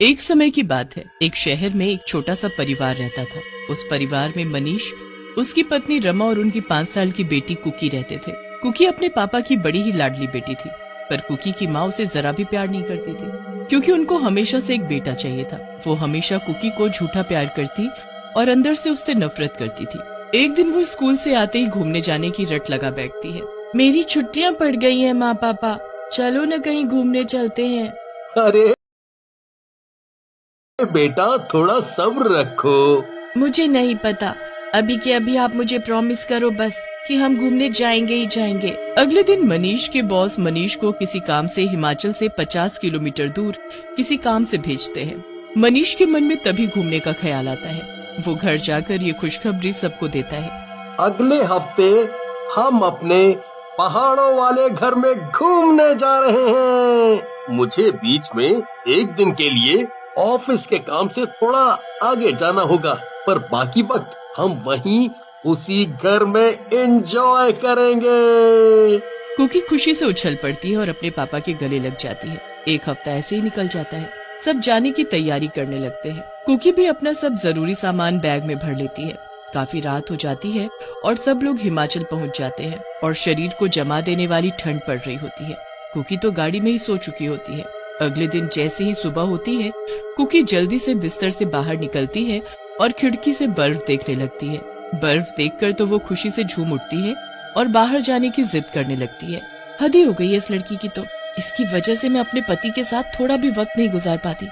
एक समय की बात है, एक शहर में एक छोटा सा परिवार रहता था। उस परिवार में मनीष, उसकी पत्नी रमा और उनकी 5 साल की बेटी कुकी रहते थे। कुकी अपने पापा की बड़ी ही लाडली बेटी थी, पर कुकी की माँ उसे जरा भी प्यार नहीं करती थी, क्योंकि उनको हमेशा से एक बेटा चाहिए था। वो हमेशा कुकी को झूठा प्यार करती और अंदर से उससे नफरत करती थी। एक दिन वो स्कूल से आते ही घूमने जाने की रट लगा बैठती है। मेरी छुट्टियाँ पड़ गई हैं माँ पापा, चलो न कहीं घूमने चलते हैं। अरे बेटा, थोड़ा सब्र रखो। मुझे नहीं पता, अभी के अभी आप मुझे प्रॉमिस करो बस कि हम घूमने जाएंगे ही जाएंगे। अगले दिन मनीष के बॉस मनीष को किसी काम से हिमाचल से 50 किलोमीटर दूर किसी काम से भेजते हैं। मनीष के मन में तभी घूमने का ख्याल आता है। वो घर जाकर ये खुशखबरी सबको देता है। अगले हफ्ते हम अपने पहाड़ों वाले घर में घूमने जा रहे हैं। मुझे बीच में एक दिन के लिए ऑफिस के काम से थोड़ा आगे जाना होगा, पर बाकी वक्त हम वहीं उसी घर में एंजॉय करेंगे। कुकी खुशी से उछल पड़ती है और अपने पापा के गले लग जाती है। एक हफ्ता ऐसे ही निकल जाता है। सब जाने की तैयारी करने लगते हैं। कुकी भी अपना सब जरूरी सामान बैग में भर लेती है। काफी रात हो जाती है और सब लोग हिमाचल पहुंच जाते हैं और शरीर को जमा देने वाली ठंड पड़ रही होती है। कुकी तो गाड़ी में ही सो चुकी होती है। अगले दिन जैसे ही सुबह होती है, कुकी जल्दी से बिस्तर से बाहर निकलती है और खिड़की से बर्फ देखने लगती है। बर्फ देखकर तो वो खुशी से झूम उठती है और बाहर जाने की जिद करने लगती है। हद ही हो गई है इस लड़की की तो, इसकी वजह से मैं अपने पति के साथ थोड़ा भी वक्त नहीं गुजार पाती।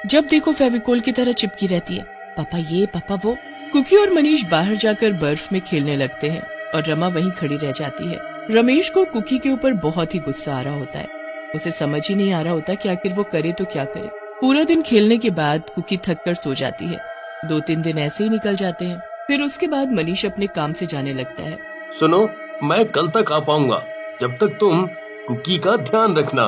जब देखो फेविकोल की तरह चिपकी रहती है, पापा ये पापा वो। कुकी और मनीष बाहर जाकर बर्फ में खेलने लगते हैं और रमा वहीं खड़ी रह जाती है। रमेश को कुकी के ऊपर बहुत ही गुस्सा आ रहा होता है। उसे समझ ही नहीं आ रहा होता कि आखिर वो करे तो क्या करे। पूरा दिन खेलने के बाद कुकी थक कर सो जाती है। 2-3 दिन ऐसे ही निकल जाते हैं। फिर उसके बाद मनीष अपने काम से जाने लगता है। सुनो, मैं कल तक आ पाऊंगा, जब तक तुम कुकी का ध्यान रखना।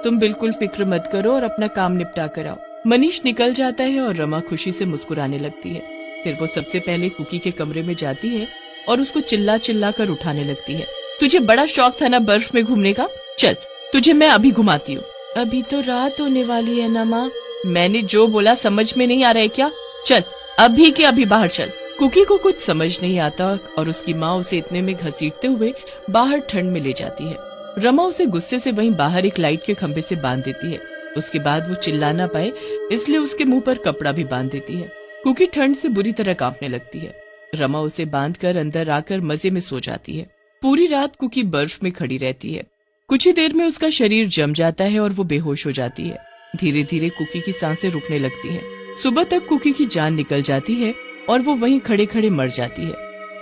तुम बिल्कुल फिक्र मत करो और अपना काम निपटा कर आओ। मनीष निकल जाता है और रमा खुशी से मुस्कुराने लगती है। फिर वो सबसे पहले कुकी के कमरे में जाती है और उसको चिल्ला चिल्ला कर उठाने लगती है। तुझे बड़ा शौक था ना बर्फ में घूमने का, चल तुझे मैं अभी घुमाती हूँ। अभी तो रात होने वाली है ना माँ। मैंने जो बोला समझ में नहीं आ रहा है क्या? चल अभी के अभी बाहर चल। कुकी को कुछ समझ नहीं आता और उसकी माँ उसे इतने में घसीटते हुए बाहर ठंड में ले जाती है। रमा उसे गुस्से से वहीं बाहर एक लाइट के खंभे से बांध देती है। उसके बाद वो चिल्ला ना पाए इसलिए उसके मुंह पर कपड़ा भी बांध देती है। कुकी ठंड से बुरी तरह कांपने लगती है। रमा उसे बांधकर अंदर आकर मजे में सो जाती है। पूरी रात कुकी बर्फ में खड़ी रहती है। कुछ ही देर में उसका शरीर जम जाता है और वो बेहोश हो जाती है। धीरे धीरे कुकी की सांसें रुकने लगती हैं। सुबह तक कुकी की जान निकल जाती है और वो वहीं खड़े खड़े मर जाती है।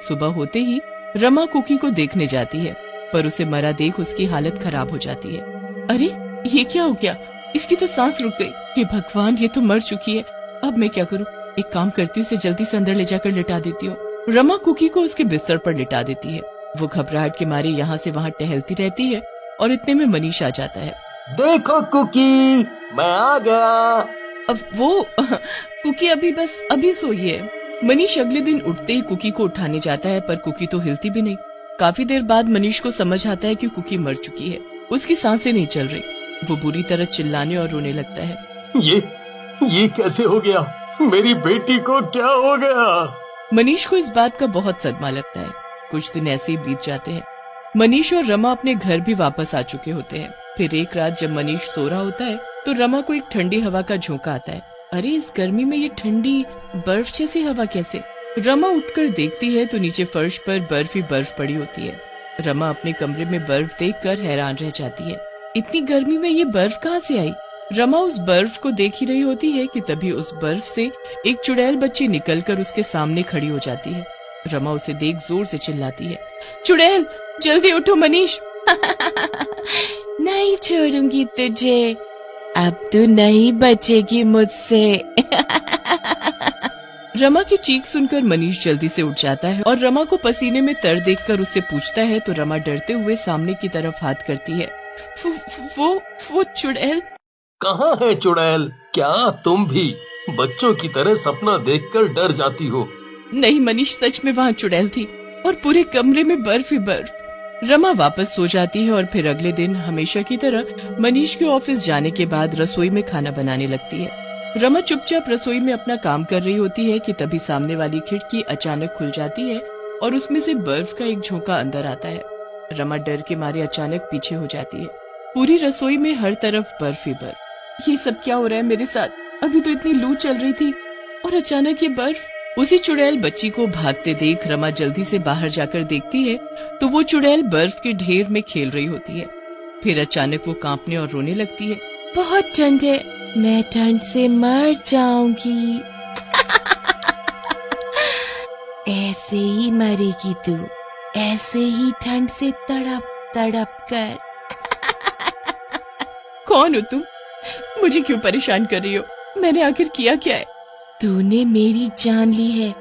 सुबह होते ही रमा कुकी को देखने जाती है, पर उसे मरा देख उसकी हालत खराब हो जाती है। अरे ये क्या हो गया? इसकी तो सांस रुक गई। हे भगवान, ये तो मर चुकी है। अब मैं क्या करूं? एक काम करती हूँ, इसे जल्दी से अंदर ले जाकर लिटा देती हूँ। रमा कुकी को उसके बिस्तर पर लिटा देती है। वो घबराहट के मारे यहाँ से वहाँ टहलती रहती है और इतने में मनीष आ जाता है। देखो कुकी, मैं आ गया। अब वो कुकी अभी सोई है। मनीष अगले दिन उठते ही कुकी को उठाने जाता है, पर कुकी तो हिलती भी नहीं। काफी देर बाद मनीष को समझ आता है कि कुकी मर चुकी है। उसकी सांसें नहीं चल रही। वो बुरी तरह चिल्लाने और रोने लगता है। ये कैसे हो गया? मेरी बेटी को क्या हो गया? मनीष को इस बात का बहुत सदमा लगता है। कुछ दिन ऐसे ही बीत जाते हैं। मनीष और रमा अपने घर भी वापस आ चुके होते हैं। फिर एक रात जब मनीष सो रहा होता है तो रमा को एक ठंडी हवा का झोंका आता है। अरे इस गर्मी में ये ठंडी बर्फ जैसी हवा कैसे? रमा उठकर देखती है तो नीचे फर्श पर बर्फ ही बर्फ पड़ी होती है। रमा अपने कमरे में बर्फ देखकर हैरान रह जाती है। इतनी गर्मी में ये बर्फ कहाँ से आई? रमा उस बर्फ को देख ही रही होती है कि तभी उस बर्फ से एक चुड़ैल बच्ची निकलकर उसके सामने खड़ी हो जाती है। रमा उसे देख जोर से चिल्लाती है, चुड़ैल जल्दी उठो मनीष। नहीं छोड़ूंगी तुझे, अब तू नहीं बचेगी मुझसे। रमा की चीख सुनकर मनीष जल्दी से उठ जाता है और रमा को पसीने में तर देखकर उससे पूछता है तो रमा डरते हुए सामने की तरफ हाथ करती है। वो चुड़ैल कहाँ है? चुड़ैल, क्या तुम भी बच्चों की तरह सपना देखकर डर जाती हो? नहीं मनीष, सच में वहाँ चुड़ैल थी और पूरे कमरे में बर्फ ही बर्फ। रमा वापस सो जाती है और फिर अगले दिन हमेशा की तरह मनीष के ऑफिस जाने के बाद रसोई में खाना बनाने लगती है। रमा चुपचाप रसोई में अपना काम कर रही होती है कि तभी सामने वाली खिड़की अचानक खुल जाती है और उसमें से बर्फ का एक झोंका अंदर आता है। रमा डर के मारे अचानक पीछे हो जाती है। पूरी रसोई में हर तरफ बर्फ ही बर्फ। ये सब क्या हो रहा है मेरे साथ? अभी तो इतनी लू चल रही थी और अचानक ये बर्फ। उसी चुड़ैल बच्ची को भागते देख रमा जल्दी से बाहर जाकर देखती है तो वो चुड़ैल बर्फ के ढेर में खेल रही होती है। फिर अचानक वो कांपने और रोने लगती है। बहुत ठंड है, मैं ठंड से मर जाऊंगी। ऐसे ही मरेगी तू, ऐसे ही ठंड से तड़प तड़प कर। कौन हो तुम? मुझे क्यों परेशान कर रही हो? मैंने आखिर किया क्या है? तूने मेरी जान ली है।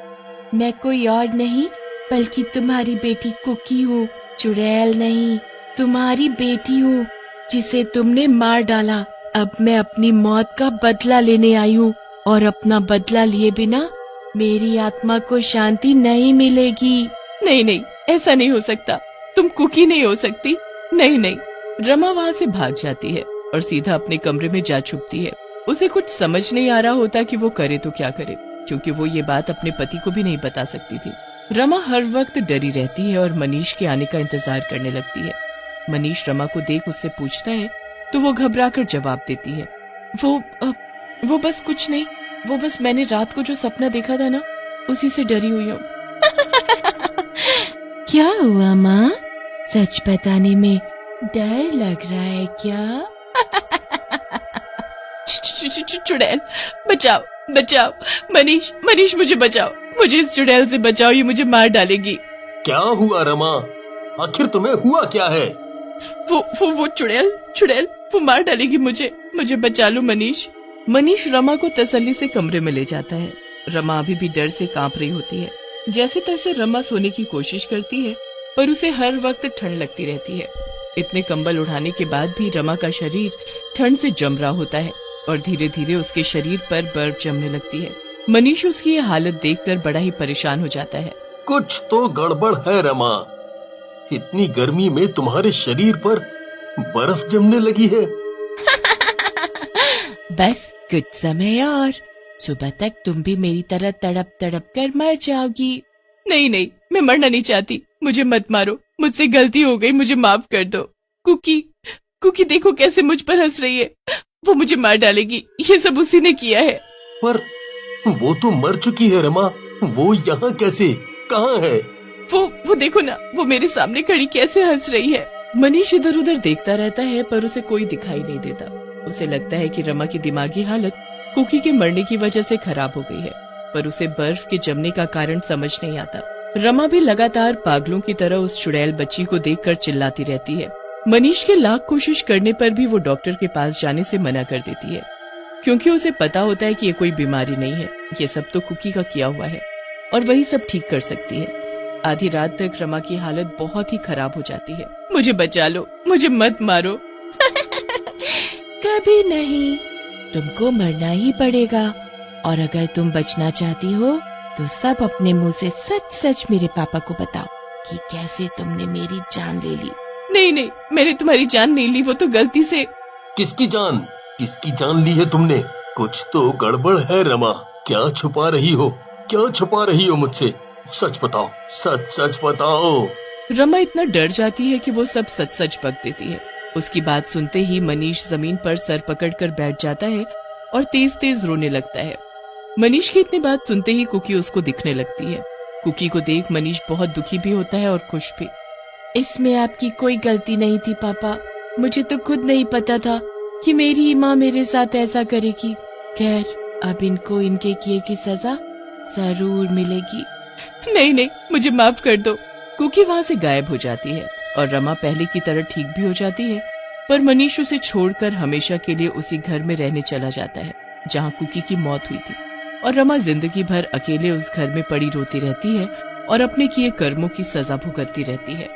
मैं कोई और नहीं बल्कि तुम्हारी बेटी कुकी हूँ। चुड़ैल नहीं, तुम्हारी बेटी हूँ जिसे तुमने मार डाला। अब मैं अपनी मौत का बदला लेने आई हूँ और अपना बदला लिए बिना मेरी आत्मा को शांति नहीं मिलेगी। नहीं नहीं, ऐसा नहीं हो सकता। तुम कुकी नहीं हो सकती। नहीं नहीं। रमा वहाँ से भाग जाती है और सीधा अपने कमरे में जा छुपती है। उसे कुछ समझ नहीं आ रहा होता कि वो करे तो क्या करे, क्योंकि वो ये बात अपने पति को भी नहीं बता सकती थी। रमा हर वक्त डरी रहती है और मनीष के आने का इंतजार करने लगती है। मनीष रमा को देख उससे पूछता है तो वो घबराकर जवाब देती है, वो बस कुछ नहीं, वो बस मैंने रात को जो सपना देखा था ना, उसी से डरी हुई हूँ। क्या हुआ माँ? सच बताने में डर लग रहा है क्या? चुड़ैल, बचाओ बचाओ। मनीष मुझे बचाओ। मुझे इस चुड़ैल से बचाओ, ये मुझे मार डालेगी। क्या हुआ रमा? आखिर तुम्हें हुआ क्या है? वो चुड़ैल वो मार डालेगी मुझे बचा लो मनीष। मनीष रमा को तसल्ली से कमरे में ले जाता है। रमा अभी भी डर से कांप रही होती है। जैसे तैसे रमा सोने की कोशिश करती है पर उसे हर वक्त ठंड लगती रहती है। इतने कंबल उड़ाने के बाद भी रमा का शरीर ठंड से जम रहा होता है और धीरे धीरे उसके शरीर पर बर्फ जमने लगती है। मनीष उसकी ये हालत देखकर बड़ा ही परेशान हो जाता है। कुछ तो गड़बड़ है रमा। इतनी गर्मी में तुम्हारे शरीर पर बर्फ जमने लगी है। बस कुछ समय और, सुबह तक तुम भी मेरी तरह तड़प तड़प कर मर जाओगी। नहीं, मैं मरना नहीं चाहती। मुझे मत मारो, मुझसे गलती हो गई, मुझे माफ कर दो। कुकी देखो कैसे मुझ पर हंस रही है। वो मुझे मार डालेगी, ये सब उसी ने किया है। पर वो तो मर चुकी है रमा। वो यहाँ कैसे, कहाँ है? वो देखो ना, वो मेरे सामने खड़ी कैसे हंस रही है। मनीष इधर उधर देखता रहता है पर उसे कोई दिखाई नहीं देता। उसे लगता है कि रमा की दिमागी हालत कुकी के मरने की वजह से खराब हो गई है, पर उसे बर्फ के जमने का कारण समझ नहीं आता। रमा भी लगातार पागलों की तरह उस चुड़ैल बच्ची को देखकर चिल्लाती रहती है। मनीष के लाख कोशिश करने पर भी वो डॉक्टर के पास जाने से मना कर देती है, क्योंकि उसे पता होता है कि ये कोई बीमारी नहीं है, ये सब तो कुकी का किया हुआ है और वही सब ठीक कर सकती है। आधी रात तक रमा की हालत बहुत ही खराब हो जाती है। मुझे बचा लो, मुझे मत मारो। कभी नहीं, तुमको मरना ही पड़ेगा और अगर तुम बचना चाहती हो तो सब अपने मुंह से सच सच मेरे पापा को बताओ कि कैसे तुमने मेरी जान ले ली। नहीं, मैंने तुम्हारी जान नहीं ली, वो तो गलती से। किसकी जान ली है तुमने? कुछ तो गड़बड़ है रमा। क्या छुपा रही हो मुझसे? सच बताओ, सच बताओ। रमा इतना डर जाती है कि वो सब सच बक देती है। उसकी बात सुनते ही मनीष जमीन पर सर पकड़कर बैठ जाता है और तेज तेज रोने लगता है। मनीष की इतनी बात सुनते ही कुकी उसको दिखने लगती है। कुकी को देख मनीष बहुत दुखी भी होता है और खुश भी। इसमें आपकी कोई गलती नहीं थी पापा, मुझे तो खुद नहीं पता था कि मेरी माँ मेरे साथ ऐसा करेगी। खैर, अब इनको इनके किए की सजा जरूर मिलेगी। नहीं, मुझे माफ कर दो। कुकी वहाँ से गायब हो जाती है और रमा पहले की तरह ठीक भी हो जाती है, पर मनीष उसे छोड़कर हमेशा के लिए उसी घर में रहने चला जाता है जहाँ कुकी की मौत हुई थी। और रमा जिंदगी भर अकेले उस घर में पड़ी रोती रहती है और अपने किए कर्मों की सजा भुगतती रहती है।